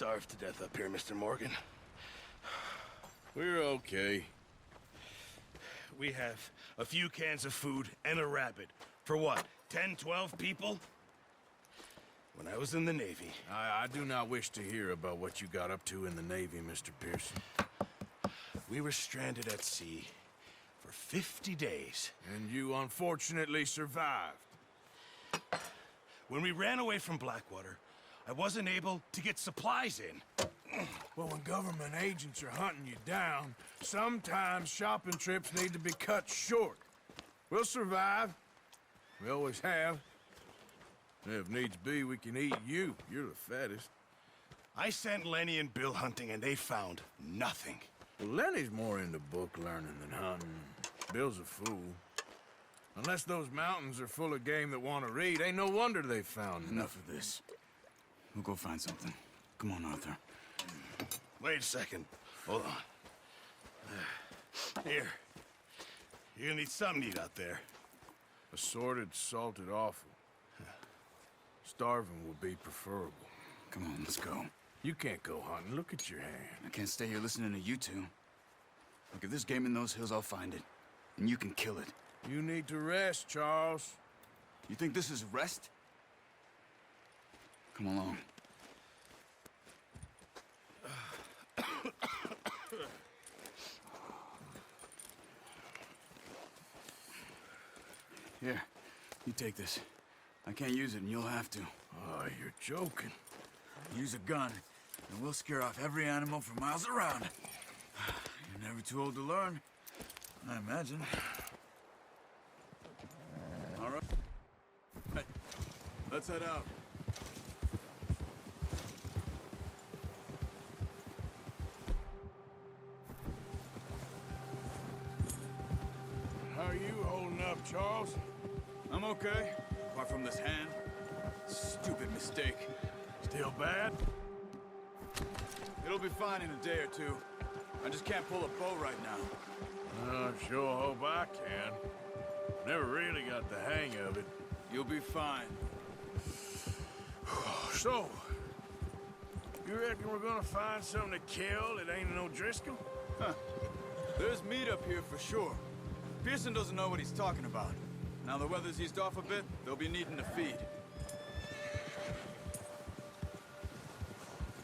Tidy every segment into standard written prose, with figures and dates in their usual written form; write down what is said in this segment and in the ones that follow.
starve to death up here, Mr. Morgan. We're okay. We have a few cans of food and a rabbit. For what, 10, 12 people? When I was in the Navy... I do not wish to hear about what you got up to in the Navy, Mr. Pearson. We were stranded at sea for 50 days. And you unfortunately survived. When we ran away from Blackwater, I wasn't able to get supplies in. Well, when government agents are hunting you down, sometimes shopping trips need to be cut short. We'll survive. We always have. If needs be, we can eat you. You're the fattest. I sent Lenny and Bill hunting, and they found nothing. Well, Lenny's more into book learning than hunting. Bill's a fool. Unless those mountains are full of game that want to read, ain't no wonder they found Enough of this. We'll go find something. Come on, Arthur. Wait a second. Hold on. Here. You're gonna need something to eat out there. Assorted, salted offal. Starving would be preferable. Come on, let's go. You can't go hunting. Look at your hand. I can't stay here listening to you two. Look, if there's game in those hills, I'll find it. And you can kill it. You need to rest, Charles. You think this is rest? Come along. Here, you take this. I can't use it, and you'll have to. Oh, you're joking. Use a gun, and we'll scare off every animal for miles around. You're never too old to learn, I imagine. All right. Hey, let's head out. How are you holding up, Charles? I'm okay, apart from this hand. Stupid mistake. Still bad? It'll be fine in a day or two. I just can't pull a bow right now. I sure hope I can. Never really got the hang of it. You'll be fine. So, you reckon we're gonna find something to kill that ain't no Driscoll? Huh. There's meat up here for sure. Pearson doesn't know what he's talking about. Now the weather's eased off a bit, they'll be needing to feed.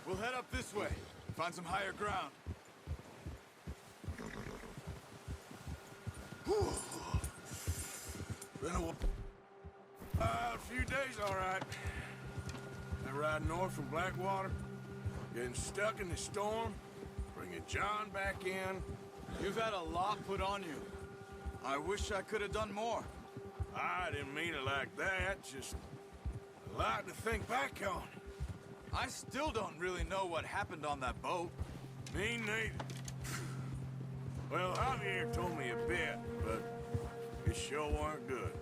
We'll head up this way, find some higher ground. Been a few days, all right. That ride north from Blackwater, getting stuck in the storm, bringing John back in. You've had a lot put on you. I wish I could have done more. I didn't mean it like that, just a lot to think back on. I still don't really know what happened on that boat. Me neither. Well, Javier told me a bit, but it sure weren't good.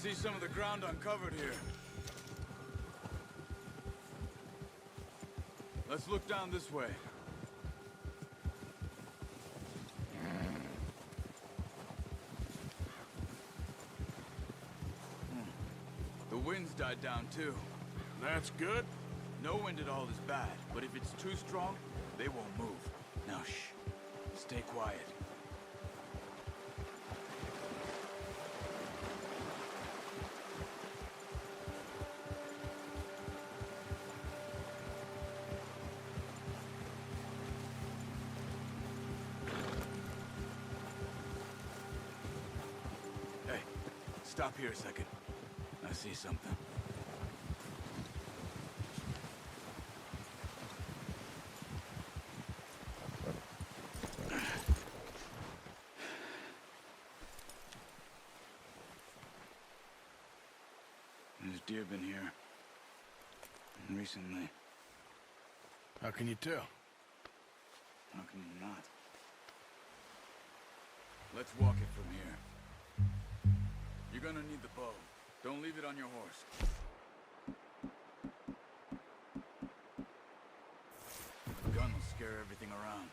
See some of the ground uncovered here. Let's look down this way. The wind's died down too. That's good. No wind at all is bad, but if it's too strong, they won't move. Now shh. Stay quiet. Stop here a second. I see something. There's deer been here. Recently. How can you tell? How can you not? Let's walk it from here. You're gonna need the bow. Don't leave it on your horse. The gun will scare everything around.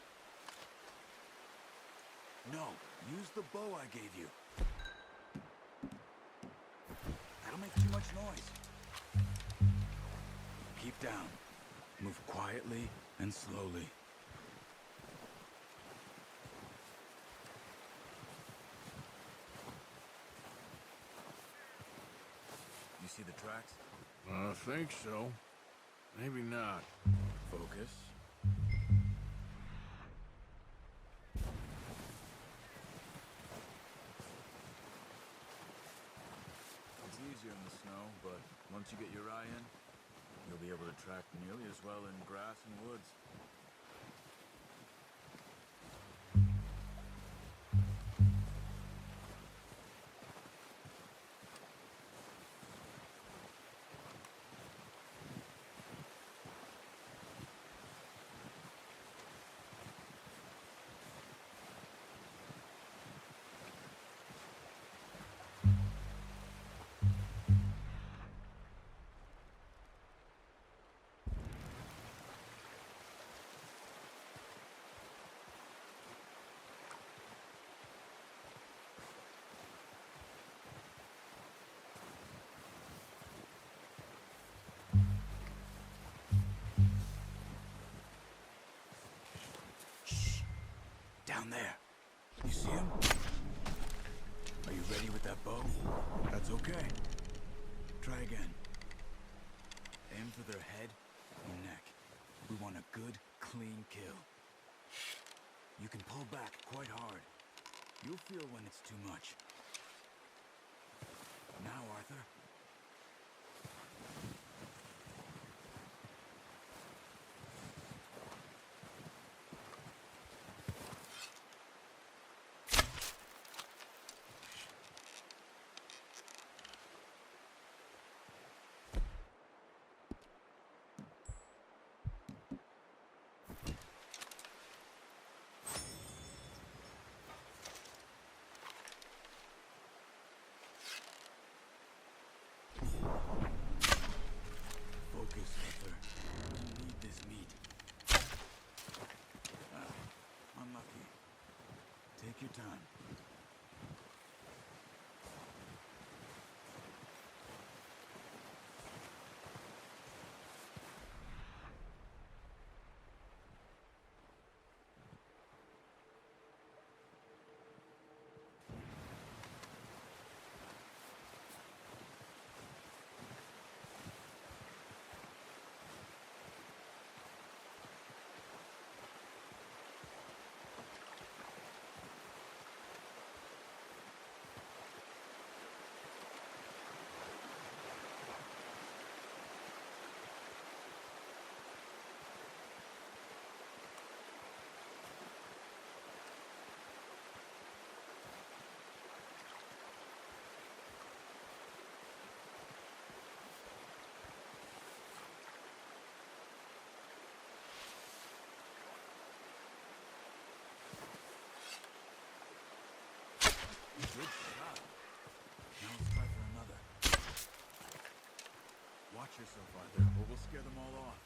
No, use the bow I gave you. That'll make too much noise. Keep down. Move quietly and slowly. You see the tracks? I think so. Maybe not. Focus. It's easier in the snow, but once you get your eye in, you'll be able to track nearly as well in grass and woods. Down there. You see him? Are you ready with that bow? That's okay. Try again. Aim for their head and neck. We want a good, clean kill. You can pull back quite hard. You'll feel when it's too much. Now, Arthur. Focus, Arthur. You need this meat. Unlucky. Take your time. Good shot. Now let's try for another. Watch yourself, Arthur, or we'll scare them all off.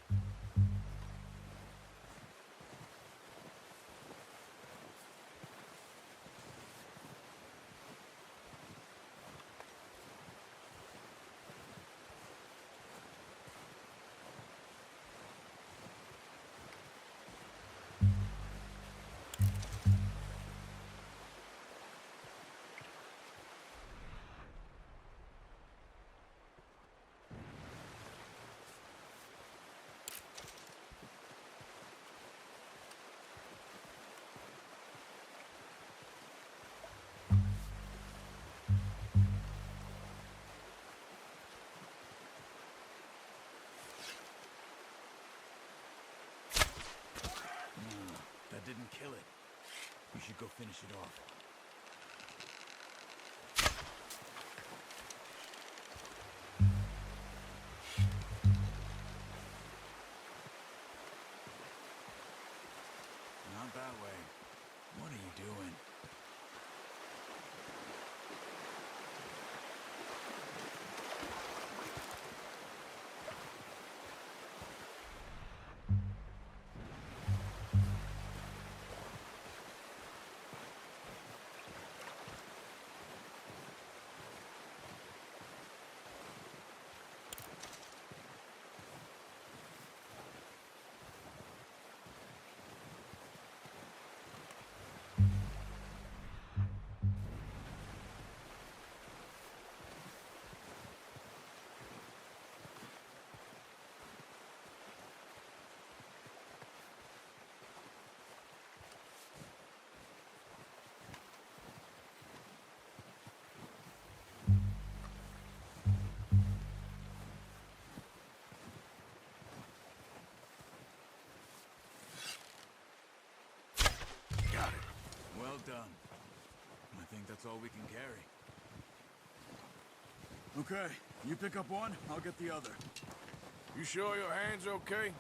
kill it. You should go finish it off. Not that way. What are you doing? Well done. I think that's all we can carry. Okay, you pick up one, I'll get the other. You sure your hand's okay?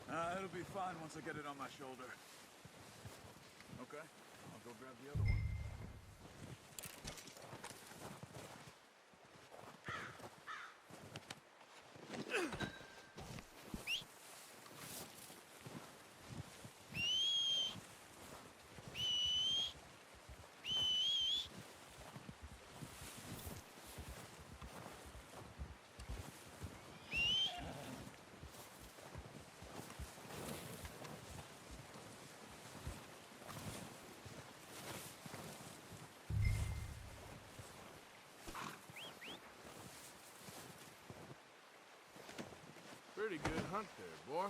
It'll be fine once I get it on my shoulder. Okay, I'll go grab the other one. Pretty good hunt there, boy.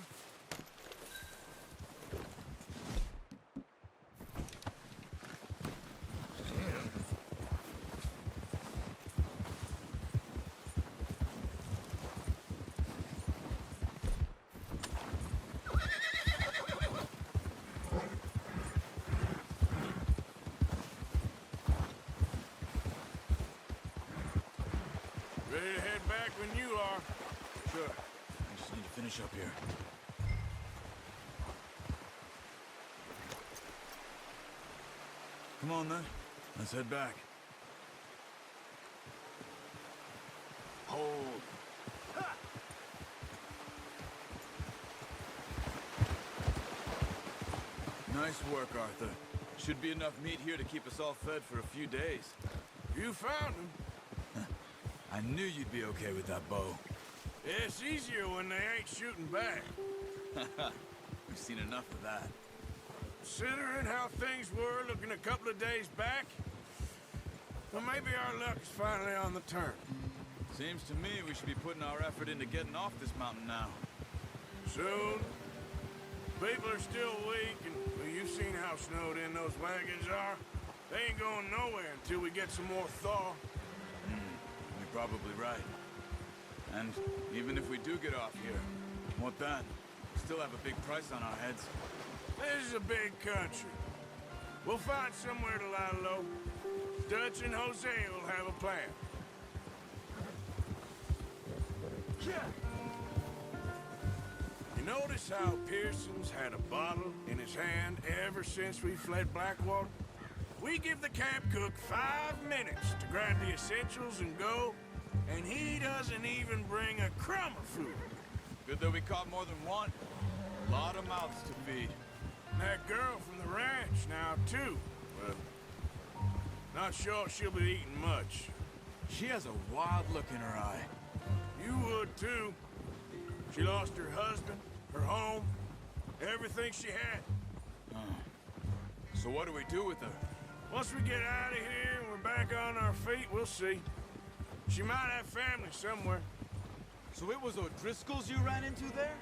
Ready to head back when you are. Sure. I just need to finish up here. Come on, then. Let's head back. Hold. Ha! Nice work, Arthur. Should be enough meat here to keep us all fed for a few days. You found him. I knew you'd be okay with that bow. It's easier when they ain't shooting back. We've seen enough of that. Considering how things were looking a couple of days back, well, maybe our luck is finally on the turn. Seems to me we should be putting our effort into getting off this mountain now. Soon. People are still weak, and well, you've seen how snowed in those wagons are. They ain't going nowhere until we get some more thaw. You're probably right. And even if we do get off here, what then? We still have a big price on our heads. This is a big country. We'll find somewhere to lie low. Dutch and Jose will have a plan. You notice how Pearson's had a bottle in his hand ever since we fled Blackwater? We give the camp cook 5 minutes to grab the essentials and go, and he doesn't even bring a crumb of food. Good that we caught more than one. A lot of mouths to feed. And that girl from the ranch now, too. But not sure she'll be eating much. She has a wild look in her eye. You would, too. She lost her husband, her home, everything she had. So what do we do with her? Once we get out of here and we're back on our feet, we'll see. She might have family somewhere. So it was O'Driscoll's you ran into there?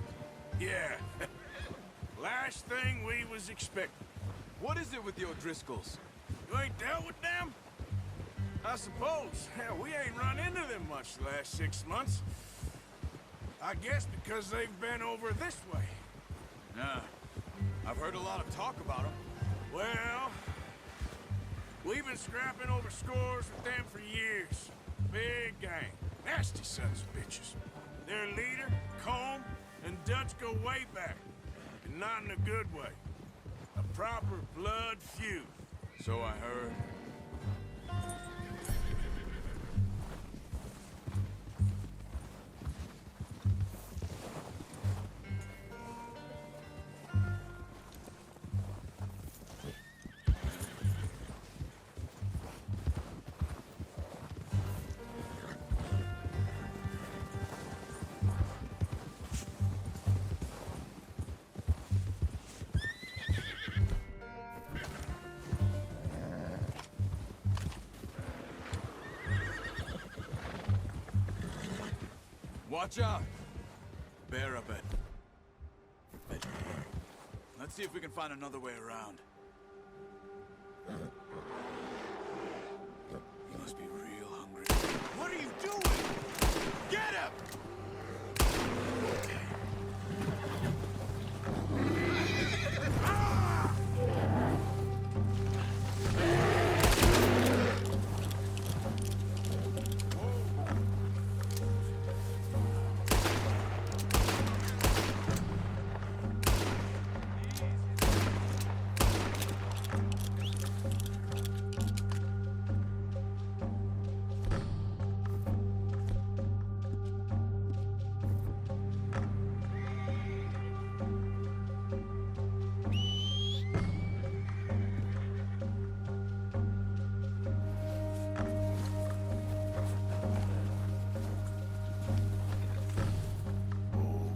Yeah. Last thing we was expecting. What is it with the O'Driscolls? You ain't dealt with them? I suppose. Hell, we ain't run into them much the last 6 months. I guess because they've been over this way. Yeah. I've heard a lot of talk about them. Well, we've been scrapping over scores with them for years. Big gang. Nasty sons of bitches. Their leader, Colm, and Dutch go way back. And not in a good way. A proper blood feud. So I heard. Watch out! Bear up it. Let's see if we can find another way around. You must be real hungry. What are you doing? Get him!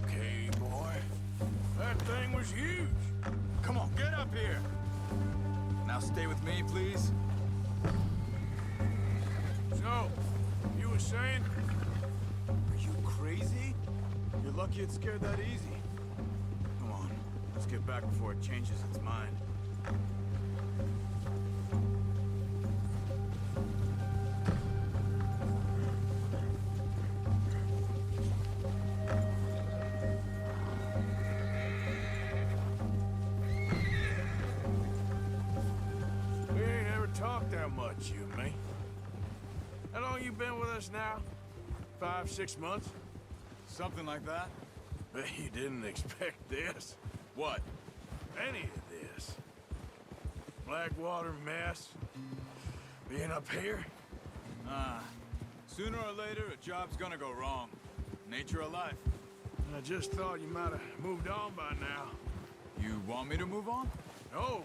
Okay, boy. That thing was huge. Come on, get up here! Now stay with me, please. So, you were saying? Are you crazy? You're lucky it scared that easy. Come on, let's get back before it changes its mind. We ain't ever talked that much, you and me. How long you been with us now? 5, 6 months? Something like that? Bet you didn't expect this. What? Any of this. Blackwater mess. Being up here. Sooner or later, a job's gonna go wrong. Nature of life. I just thought you might have moved on by now. You want me to move on? No.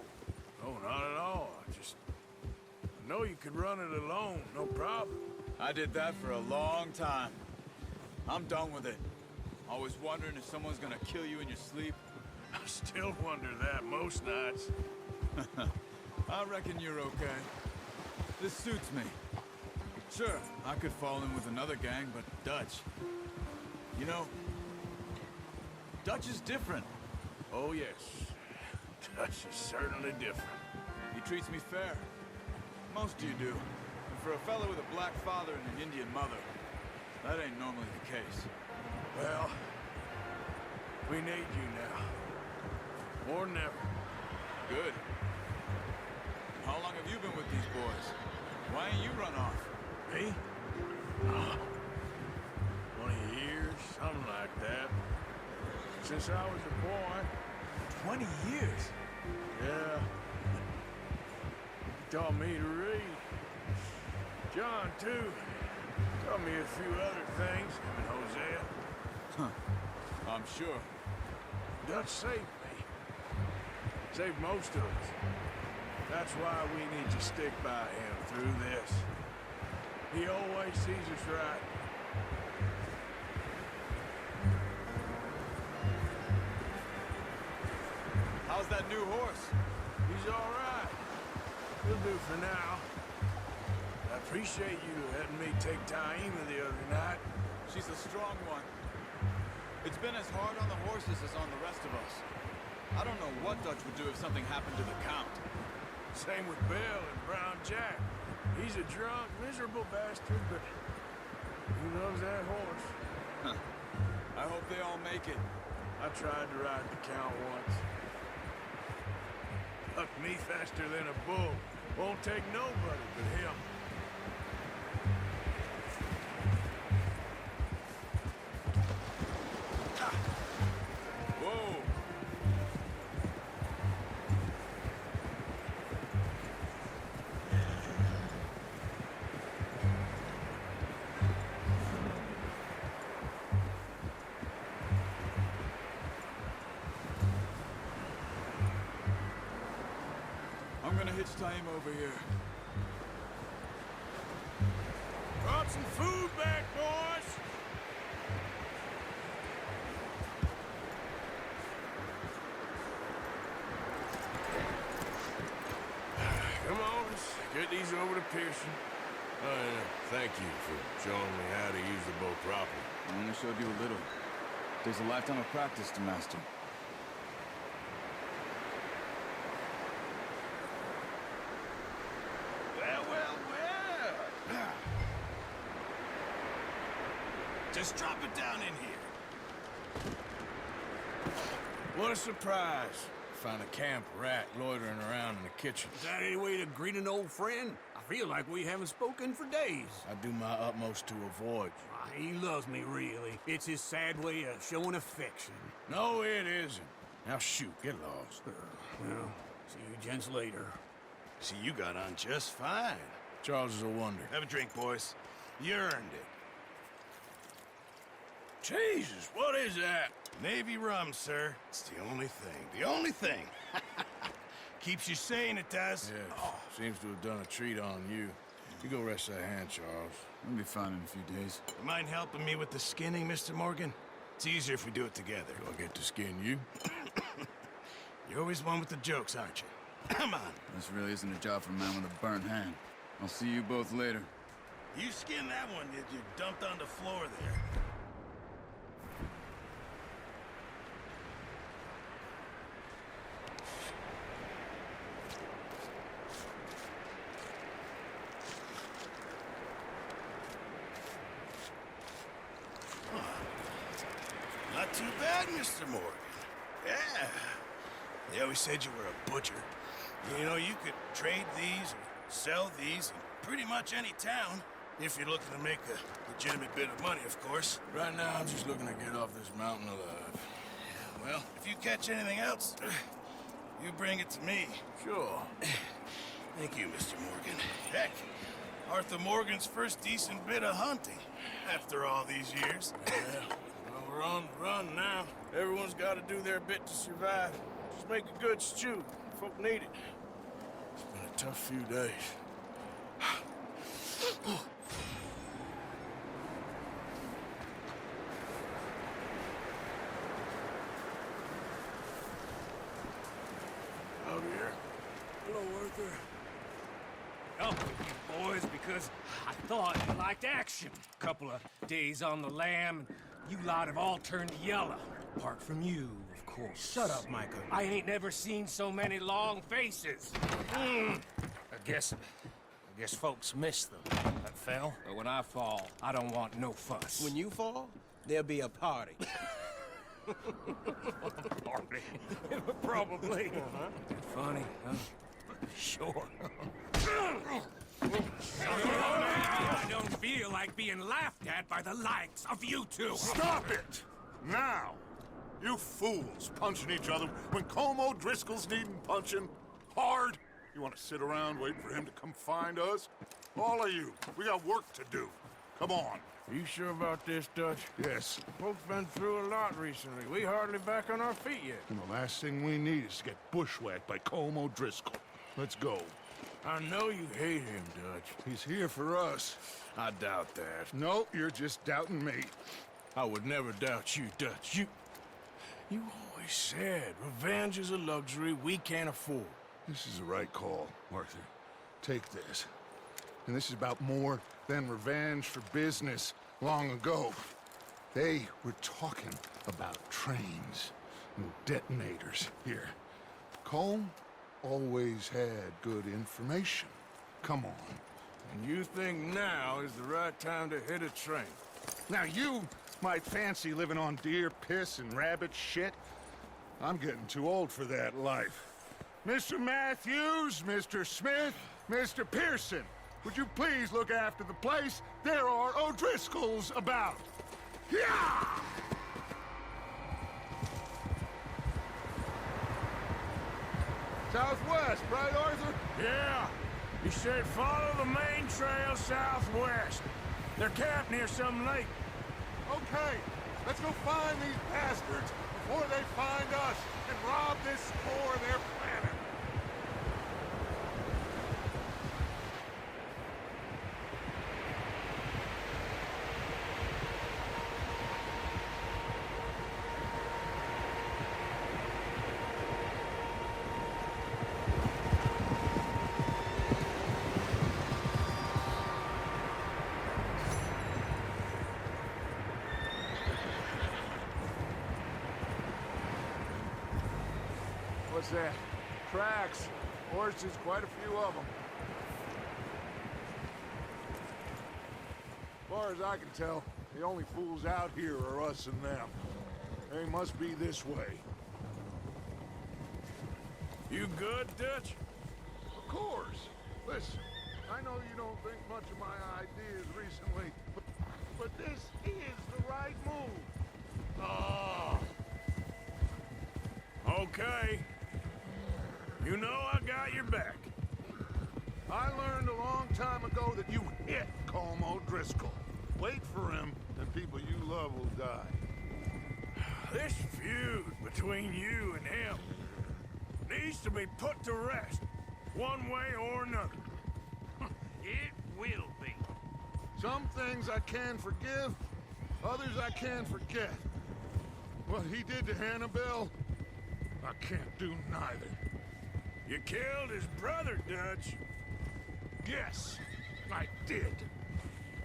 No, not at all. I know you could run it alone, no problem. I did that for a long time. I'm done with it. Always wondering if someone's gonna kill you in your sleep. I still wonder that most nights. I reckon you're okay. This suits me. Sure, I could fall in with another gang, but Dutch... You know, Dutch is different. Oh, yes. Dutch is certainly different. He treats me fair. Most of you do. And for a fellow with a black father and an Indian mother, that ain't normally the case. Well, we need you now. More than ever. Good. How long have you been with these boys? Why ain't you run off? Me? Oh, 20 years, something like that. Since I was a boy. 20 years? Yeah. He taught me to read. John, too. Taught me a few other things. And Hosea. I'm sure. Dutch saved me. Saved most of us. That's why we need to stick by him through this. He always sees us right. How's that new horse? He's all right. He'll do for now. I appreciate you letting me take Taima the other night. She's a strong one. It's been as hard on the horses as on the rest of us. I don't know what Dutch would do if something happened to the Count. Same with Bill and Brown Jack. He's a drunk, miserable bastard, but he loves that horse. I hope they all make it. I tried to ride the Count once. buck me faster than a bull. Won't take nobody but him. Whoa! I'm gonna hitch time over here. Brought some food back, boys! Come on, let's get these over to Pearson. Thank you for showing me how to use the bow properly. I only showed you a little. Takes a lifetime of practice to master. Well. Just drop it down in here. What a surprise. Found a camp rat loitering around in the kitchen. Is that any way to greet an old friend? I feel like we haven't spoken for days. I do my utmost to avoid you. He loves me, really. It's his sad way of showing affection. No, it isn't. Now shoot, get lost. Well, see you gents later. See, you got on just fine. Charles is a wonder. Have a drink, boys. You earned it. Jesus, what is that? Navy rum, sir. It's the only thing. The only thing. Keeps you sane, it does. Yeah, seems to have done a treat on you. You go rest that hand, Charles. I'll be fine in a few days. You mind helping me with the skinning, Mr. Morgan? It's easier if we do it together. Do I get to skin you? You're always one with the jokes, aren't you? Come on. This really isn't a job for a man with a burnt hand. I'll see you both later. You skin that one that you dumped on the floor there. Not too bad, Mr. Morgan. Yeah. They always said you were a butcher. You know, you could trade these or sell these in pretty much any town, if you're looking to make a legitimate bit of money, of course. Right now, I'm just looking to get off this mountain alive. Well, if you catch anything else, you bring it to me. Sure. Thank you, Mr. Morgan. Heck, Arthur Morgan's first decent bit of hunting after all these years. Yeah. Well, we're on the run now. Everyone's got to do their bit to survive. Just make a good stew. Folk need it. It's been a tough few days. Out here. Hello, Arthur. Up with you boys because I thought you liked action. Couple of days on the lam, and you lot have all turned yellow. Apart from you, of course. Shut up, Micah. I ain't never seen so many long faces. I guess folks miss them. That fell. But when I fall, I don't want no fuss. When you fall, there'll be a party. Party. Probably. Funny, huh? Sure. I don't feel like being laughed at by the likes of you two. Stop it! Now! You fools punching each other when Colm O'Driscoll's needing punching hard. You want to sit around waiting for him to come find us? All of you, we got work to do. Come on. Are you sure about this, Dutch? Yes. Folks been through a lot recently. We hardly back on our feet yet. And the last thing we need is to get bushwhacked by Colm O'Driscoll. Let's go. I know you hate him, Dutch. He's here for us. I doubt that. No, you're just doubting me. I would never doubt you, Dutch. You always said revenge is a luxury we can't afford. This is the right call, Arthur. Take this. And this is about more than revenge for business long ago. They were talking about trains and detonators here. Colm always had good information. Come on. And you think now is the right time to hit a train? Now you might fancy living on deer piss and rabbit shit. I'm getting too old for that life. Mr. Matthews, Mr. Smith, Mr. Pearson, would you please look after the place? There are O'Driscolls about. Yeah! Southwest, right, Arthur? Yeah. He said follow the main trail southwest. They're camped near some lake. Okay, let's go find these bastards before they find us and rob this store of their planet. What's that? Tracks. Horses, quite a few of them. As far as I can tell, the only fools out here are us and them. They must be this way. You good, Dutch? Of course. Listen, I know you don't think much of my ideas recently, but this is the right move. Ah. Okay. You know I got your back. I learned a long time ago that you hit Colm O'Driscoll. Wait for him, and people you love will die. This feud between you and him needs to be put to rest, one way or another. It will be. Some things I can forgive, others I can forget. What he did to Annabelle, I can't do neither. You killed his brother, Dutch. Yes, I did.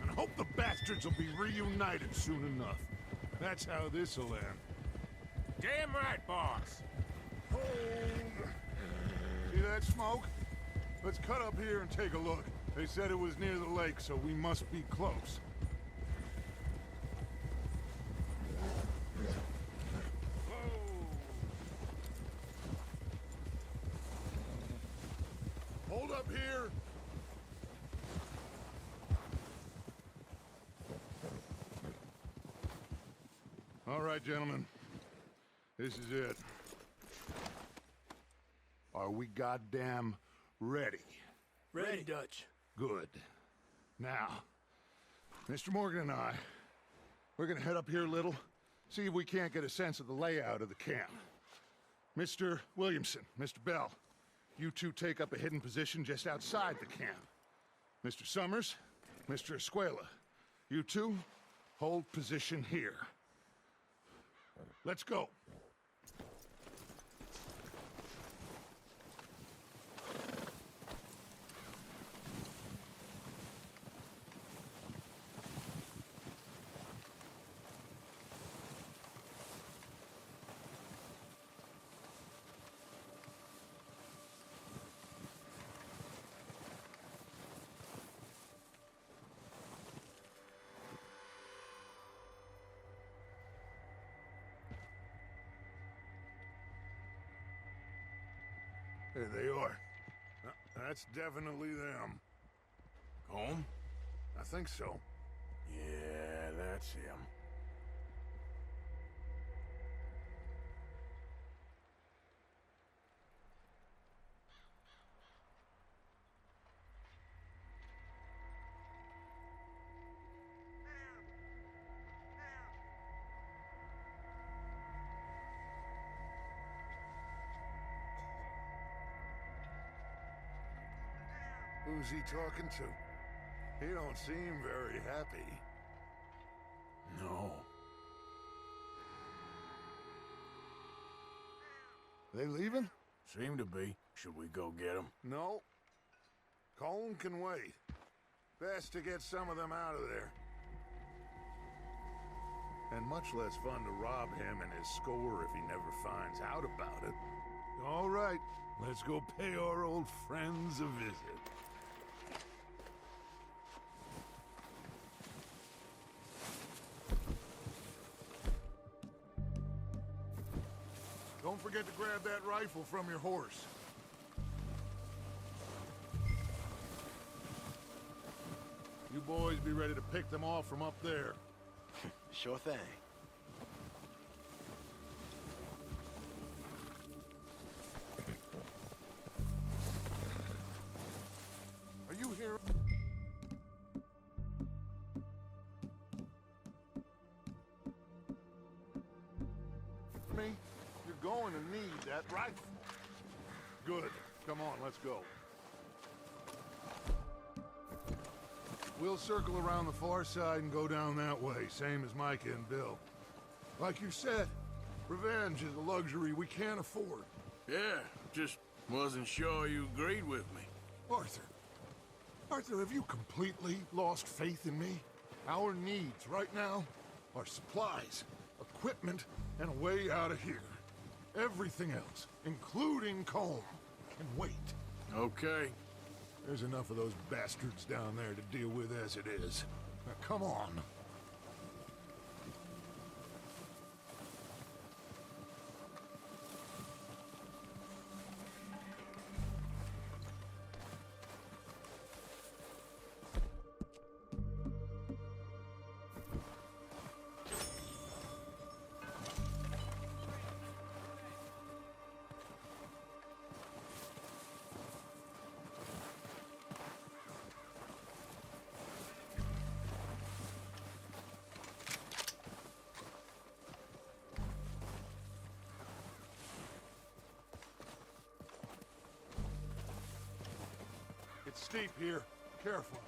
And I hope the bastards will be reunited soon enough. That's how this'll end. Damn right, boss. See that smoke? Let's cut up here and take a look. They said it was near the lake, so we must be close. Hold up here. All right, gentlemen. This is it. Are we goddamn ready? Ready, Dutch. Good. Now, Mr. Morgan and I, we're gonna head up here a little, see if we can't get a sense of the layout of the camp. Mr. Williamson, Mr. Bell, you two take up a hidden position just outside the camp. Mr. Summers, Mr. Escuela, you two hold position here. Let's go. There they are. That's definitely them. Home? I think so. Yeah, that's him. Who's he talking to? He don't seem very happy. No. They leaving? Seem to be. Should we go get him? No. Colm can wait. Best to get some of them out of there. And much less fun to rob him and his score if he never finds out about it. All right, let's go pay our old friends a visit. Don't forget to grab that rifle from your horse. boys be ready to pick them off from up there. Sure thing. Are you here? Me? You're going to need that rifle. Good. Come on, let's go. We'll circle around the far side and go down that way, same as Micah and Bill. Like you said, revenge is a luxury we can't afford. Yeah, just wasn't sure you agreed with me. Arthur. Arthur, have you completely lost faith in me? Our needs right now are supplies, equipment, and a way out of here. Everything else, including Colm, can wait. Okay. There's enough of those bastards down there to deal with as it is. Now, come on. It's steep here. Careful.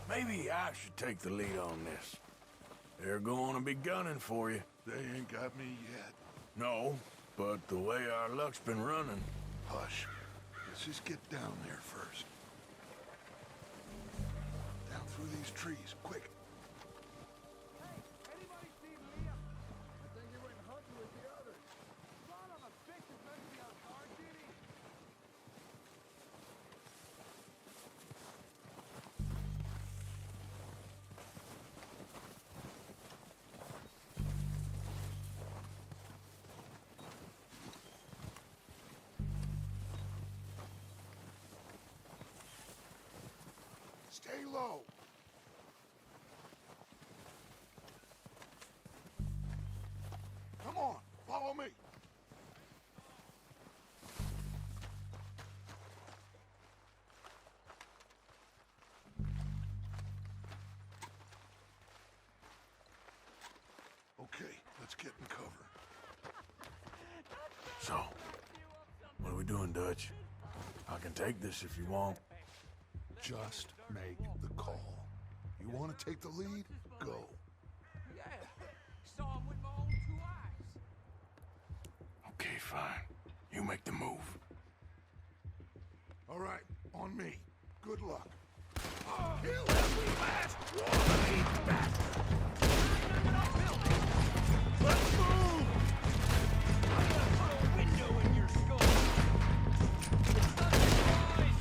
Maybe I should take the lead on this. They're going to be gunning for you. They ain't got me yet. No, but the way our luck's been running. Hush. Let's just get down there first. Down through these trees, quick. Anybody see Liam? I think he went hunting with the others. Son of a bitch is meant to be on guard duty. Stay low. Come on, follow me. Okay, let's get in cover. So, what are we doing, Dutch? I can take this if you want. Just make the call. You want to take the lead? Go. Yeah, saw him with my own 2 eyes. Okay, fine. You make the move. All right, on me. Good luck. Kill every last one of these bastards! Let's move! I'm gonna put a window in your skull. It's not surprise.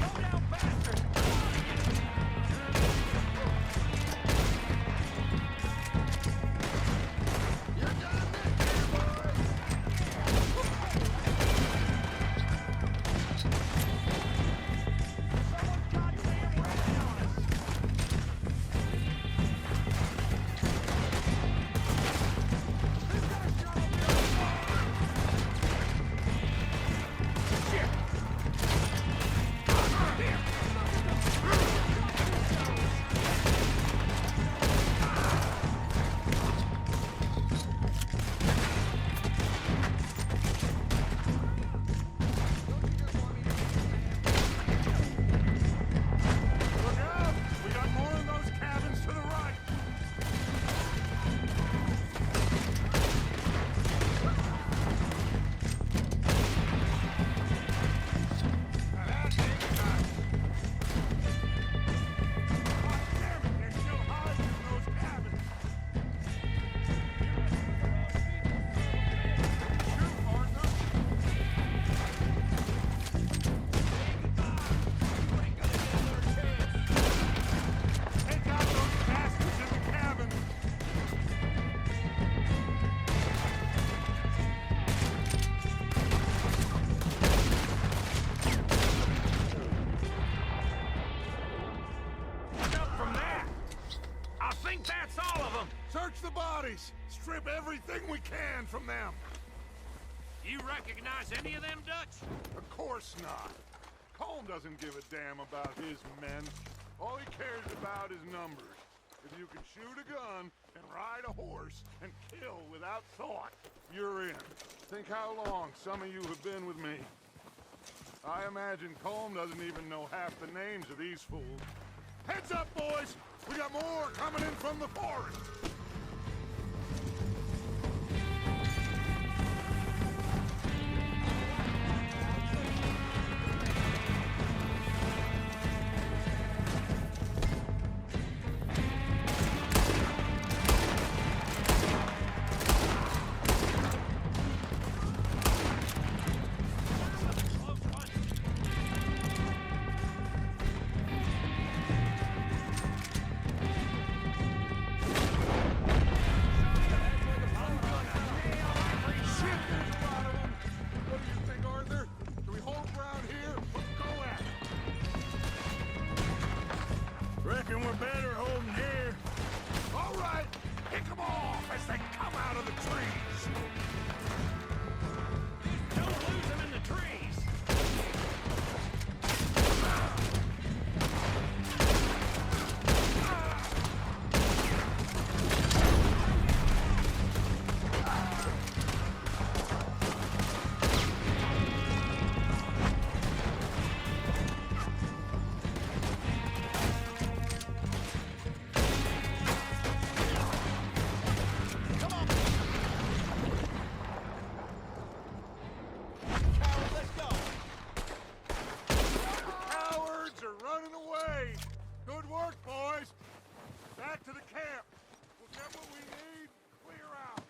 Go down, bastard! You're done this here, boys! think that's all of them? Search the bodies! Strip everything we can from them! You recognize any of them, Dutch? Of course not. Colm doesn't give a damn about his men. All he cares about is numbers. If you can shoot a gun and ride a horse and kill without thought, you're in. Think how long some of you have been with me. I imagine Colm doesn't even know half the names of these fools. Heads up, boys! We got more coming in from the forest! Reckon we're better holding here. All right, pick them off as they come out of the trees. Don't lose them in the trees. Cowards are running away. Good work, boys. Back to the camp. We'll get what we need. Clear out.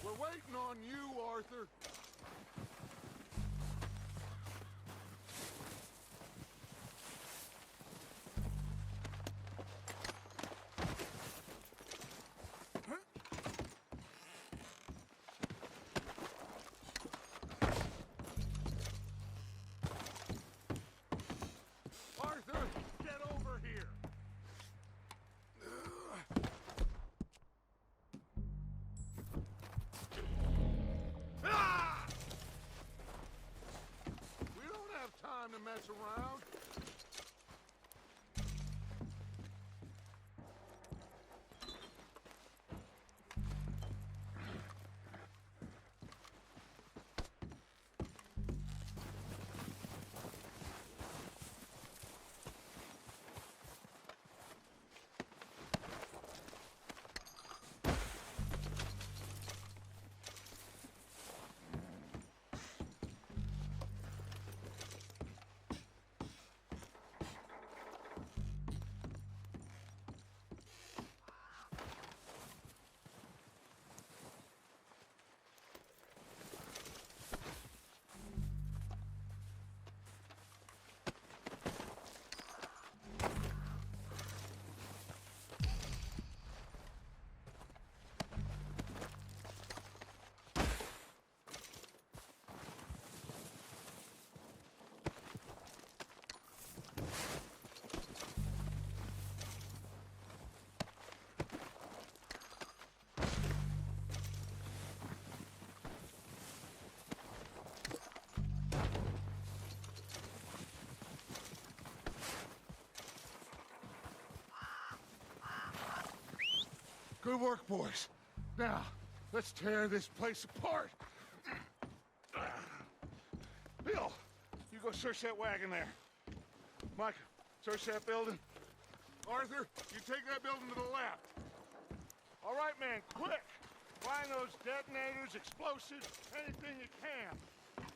We're waiting on you, Arthur. Arthur, get over here. Ah! Good work, boys. Now, let's tear this place apart. Bill, you go search that wagon there. Mike, search that building. Arthur, you take that building to the left. All right, man, quick! Find those detonators, explosives, anything you can.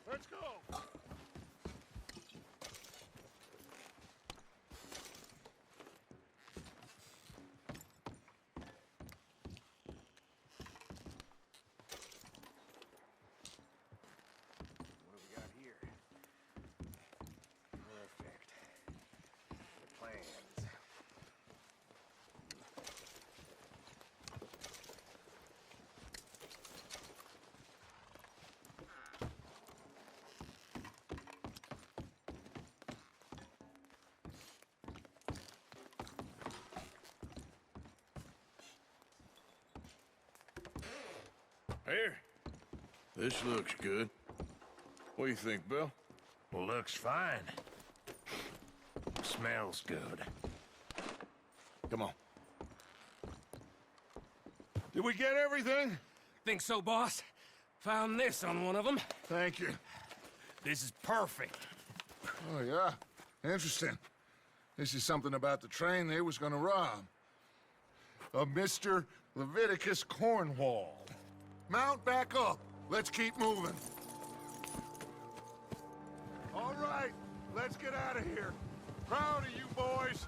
Let's go. What do we got here? Perfect. The plans. Here. This looks good. What do you think, Bill? Well, looks fine. Smells good. Come on. Did we get everything? Think so, boss? Found this on one of them. Thank you. This is perfect. Oh, yeah? Interesting. This is something about the train they was gonna rob. Of Mr. Leviticus Cornwall. Mount back up. Let's keep moving. All right, let's get out of here. Proud of you boys.